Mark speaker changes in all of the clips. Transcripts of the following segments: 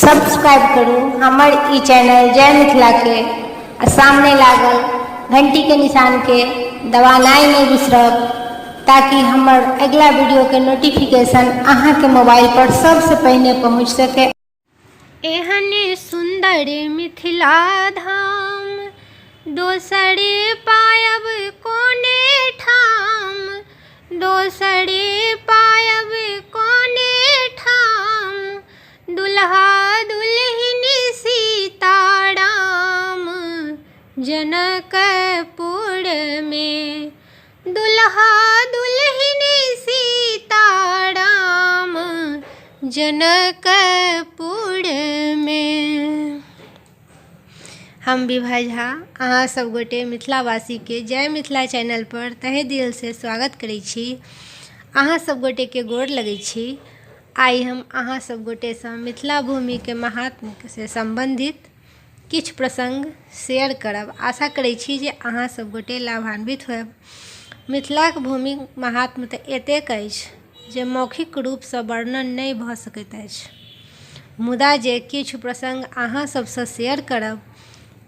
Speaker 1: Subscribe करू हमर ई channel जय मिथिला के आ सामने लागल घंटी के निशान के दबानाइ नहीं बिसरब ताकि हमर अगला वीडियो के नोटिफिकेशन अहाँ के मोबाइल पर सबसे पहले पहुंच सके।
Speaker 2: एहन सुंदर मिथिला धाम दोसरे पायब कोने ठाम, दोसरे पायब कोने ठाम। दुल्हा दुल्हन सीताराम जनकपुर में, दुल्हा दुल्हन सीताराम जनकपुर में। हम विभा झा अहाँ सब गोटे मिथिलावासी के जय मिथिला चैनल पर तहे दिल से स्वागत करै छी। अहाँ सब गोटे के गोर लगै छी। आइ हम अहाँ सब गोटे सँ मिथिला भूमि के महात्म से संबंधित किछु प्रसंग शेयर करब। आशा करै छी जे अहाँ सब गोटे लाभान्वित होयब। मिथिलाक भूमि महात्म तऽ एतेक अछि जे मौखिक रूपसँ वर्णन नहि भऽ सकैत अछि। मुदा जे किछु प्रसंग अहाँ सबसँ शेयर करब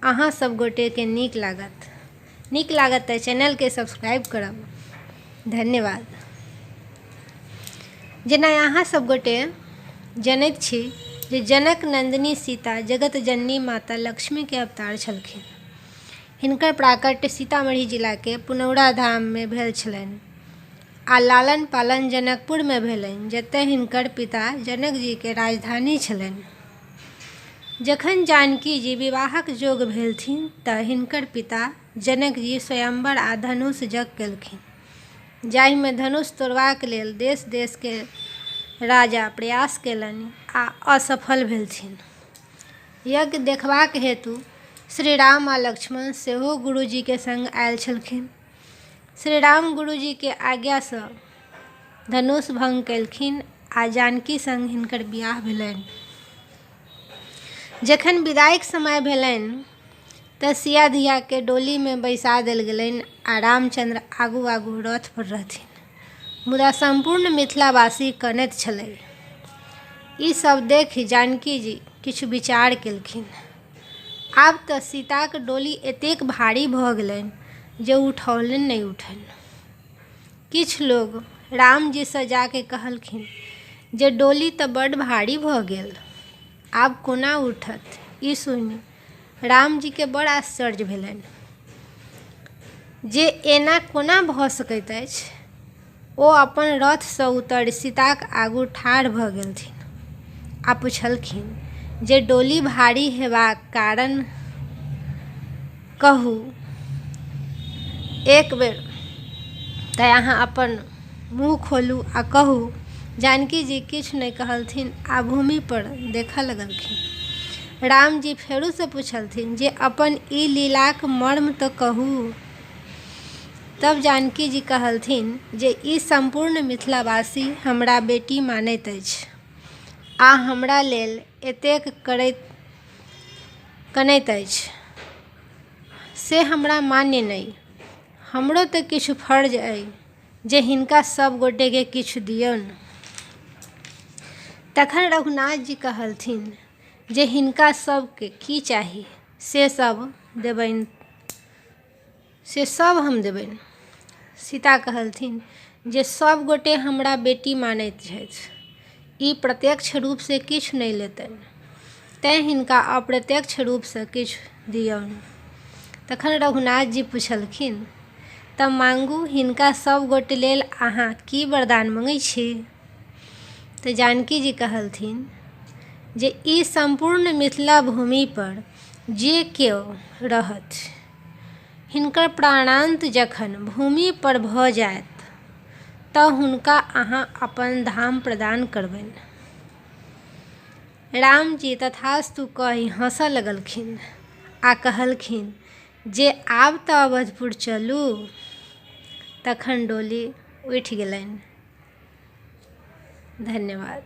Speaker 2: अहाँ सब गोटे के नीक लागत तऽ चैनल के सब्सक्राइब करब। धन्यवाद। जेना अहाँ सब गोटे जनैत छी जे जनक नंदिनी सीता जगत जननी माता लक्ष्मी के अवतार छलखिन। हिनकर प्राकट्य सीतामढ़ी जिला के पुनौरा धाम में भेल छलनि आ लालन पालन जनकपुर में भेलनि, जतय हिनकर पिता जनक जी के राजधानी छलनि। जखन जानकी जी विवाहक जोग भेलथिन तऽ हिनकर पिता जनक जी स्वयंवर आ धनुष यज्ञ केलखिन, जाहि में धनुष तोड़बाक लेल देश देश के राजा प्रयास केलनि आ असफल भेलथिन। यज्ञ देखबाक हेतु श्री राम आ लक्ष्मण सेहो गुरुजी के संग आयल छलखिन। श्री राम गुरुजी के आज्ञा सँ धनुष भंग केलखिन आ जानकी संग हिनकर बियाह भेलनि। जखन विदाईक समय भेलनि तऽ सिया धिया के डोली में बैसा देल गेलनि आ रामचंद्र आगू आगू रथ पर रहथिन। मुदा संपूर्ण मिथिलावासी कनैत छलै। ई सब देखि जानकी जी किछु विचार केलखिन। आब तऽ सीताक डोली एतेक भारी भऽ गेलनि जे उठौलनि नहि उठनि। किछु लोग राम जी सँ जाके कहलखिन जे डोली तऽ बड्ड भारी भऽ गेल, आब कोना उठत। ई सुनि राम जी के बड़ आश्चर्य भेलनि जे एना कोना भऽ सकैत अछि। ओ अपन रथ सँ उतरि सीताक आगू ठाढ़ भऽ गेलथिन आ पुछलखिन जे डोली भारी हेबाक कारण कहू। एक बेर तऽ अहाँ अपन मुँह खोलू आ कहू। जानकी जी किछु नहि कहलथिन आ भूमि पर देखऽ लगलखिन। राम जी फेरो से पूछलथिन जे अपन ई लीलाक मर्म तऽ कहू। तब जानकी जी कहलथिन जे ई संपूर्ण मिथिलावासी हमरा बेटी मानैत अछि आ हमरा लेल एतेक कनैत अछि से हमरा मान्य नहि। हमरो तऽ किछु फर्ज अइ जे हिनका सब गोटे के किछु दियौन। तखन रघुनाथ जी कहलथिन जे हिनका सबके की चाही से सब हम देबनि। सीता कहलथिन जे सब गोटे हमरा बेटी मानैत छथि, ई प्रत्यक्ष रूप से किछु नहि लेतनि, तेँ हिनका अप्रत्यक्ष रूप से किछु दियौन। तखन रघुनाथ जी पुछलखिन तऽ मांगू, हिनका सब गोटे लेल अहाँ की वरदान मंगै छी। तऽ जानकी जी कहलथिन जे ई संपूर्ण मिथिला भूमि पर जे केओ रहत हिनकर प्राणांत जखन भूमि पर भऽ जायत तऽ हुनका अहाँ अपन धाम प्रदान करबनि। राम जी तथास्तु कहि हँसऽ लगलखिन आ कहलखिन जे आब तऽ अवधपुर चलू। तखन डोली उठि गेलनि। धन्यवाद।